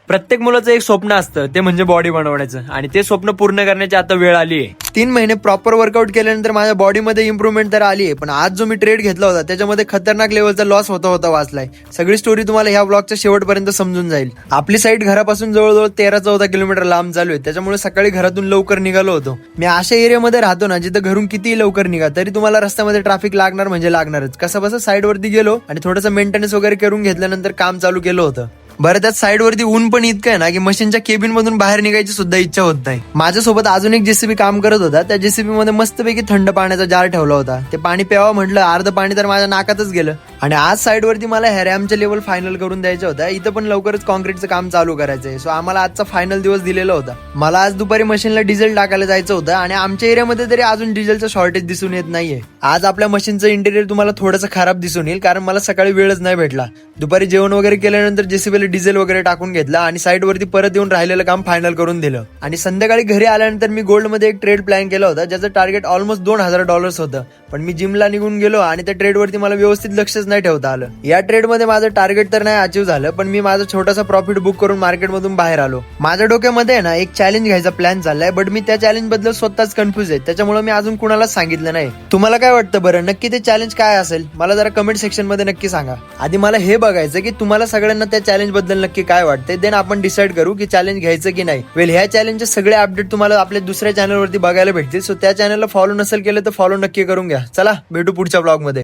प्रत्येक मुलाचं एक स्वप्न असतं, ते म्हणजे बॉडी बनवण्याचं, आणि ते स्वप्न पूर्ण करण्याची आता वेळ आली आहे. 3 महिने प्रॉपर वर्कआउट केल्यानंतर माझ्या बॉडीमध्ये इम्प्रुव्हमेंट तर आली आहे, पण आज जो मी ट्रेड घेतला होता त्याच्यामध्ये खतरनाक लेवलचा लॉस होता वाचलाय. सगळी स्टोरी तुम्हाला ह्या ब्लॉगच्या शेवटपर्यंत समजून जाईल. आपली साईट घरापासून जवळजवळ 13-14 किलोमीटर लांब चालू आहे, त्याच्यामुळे सकाळी घरातून लवकर निघालो होतो. मी अशा एरियामध्ये राहतो ना जिथं घरून कितीही लवकर निघा तरी तुम्हाला रस्त्यामध्ये ट्रॅफिक लागणार म्हणजे लागणारच. कसं बसं साईड वरती गेलो आणि थोडंसं मेंटेनन्स वगैरे करून घेतल्यानंतर काम चालू केलं होतं. बरं, त्यात साईड वरती ऊन पण इतकं आहे ना की मशीनच्या केबिन मधून बाहेर निघायची सुद्धा इच्छा होत नाही. माझ्यासोबत अजून एक जेसीबी काम करत होता. त्या जेसीबी मध्ये मस्तपैकी थंड पाण्याचा जार ठेवला होता. ते पाणी प्यावं म्हटलं, अर्ध पाणी तर माझ्या नाकातच गेलं. आणि आज साईड वरती मला ह्या रॅमच्या लेवल फायनल करून द्यायच्या होत्या. इथं पण लवकरच कॉन्क्रीटचं काम चालू करायचंय. सो आम्हाला आजचा फायनल दिवस दिलेला होता. मला आज दुपारी मशीनला डिझेल टाकायला जायचं होतं आणि आमच्या एरियामध्ये तरी अजून डिझेलचं शॉर्टेज दिसून येत नाहीये. आज आपल्या मशीनचं इंटेरियर तुम्हाला थोडंसं खराब दिसून येईल, कारण मला सकाळी वेळच नाही भेटला. दुपारी जेवण वगैरे केल्यानंतर जेसीबीला डिझेल वगैरे टाकून घेतला आणि साईड वरती परत येऊन राहिलेलं काम फायनल करून दिलं. आणि संध्याकाळी घरी आल्यानंतर मी गोल्ड मध्ये एक ट्रेड प्लॅन केला होता, ज्याचं टार्गेट ऑलमोस्ट $2,000 होतं. पण मी जिमला निघून गेलो आणि त्या ट्रेड वरती मला व्यवस्थित लक्षच नाही ठेवता आलं. या ट्रेड मध्ये माझं टार्गेट तर नाही अचीव्ह झालं, पण मी माझा छोटासा प्रॉफिट बुक करून मार्केटमधून बाहेर आलो. माझ्या डोक्यामध्ये ना एक चॅलेंज घ्यायचा प्लॅन चाललाय, बट मी त्या चॅलेंज बद्दल स्वतःच कन्फ्युज आहे. त्याच्यामुळे मी अजून कुणालाच सांगितलं नाही. तुम्हाला काय वाटतं बरं, नक्की ते चॅलेंज काय असेल? मला जरा कमेंट सेक्शन मध्ये नक्की सांगा. आधी मला हे बघायचं की तुम्हाला सगळ्यांना त्या चॅलेंज बद्दल नक्की काय वाटतंय, देन आपण डिसाईड करू की चॅलेंज घ्यायचं की नाही. वेल, ह्या चॅलेंजचे सगळे अपडेट तुम्हाला आपल्या दुसऱ्या चॅनलवरती बघायला भेटतील. सो त्या चॅनलला फॉलो नसेल केलं तर फॉलो नक्की करून घ्या. चला भेटू पुढच्या ब्लॉग मध्ये.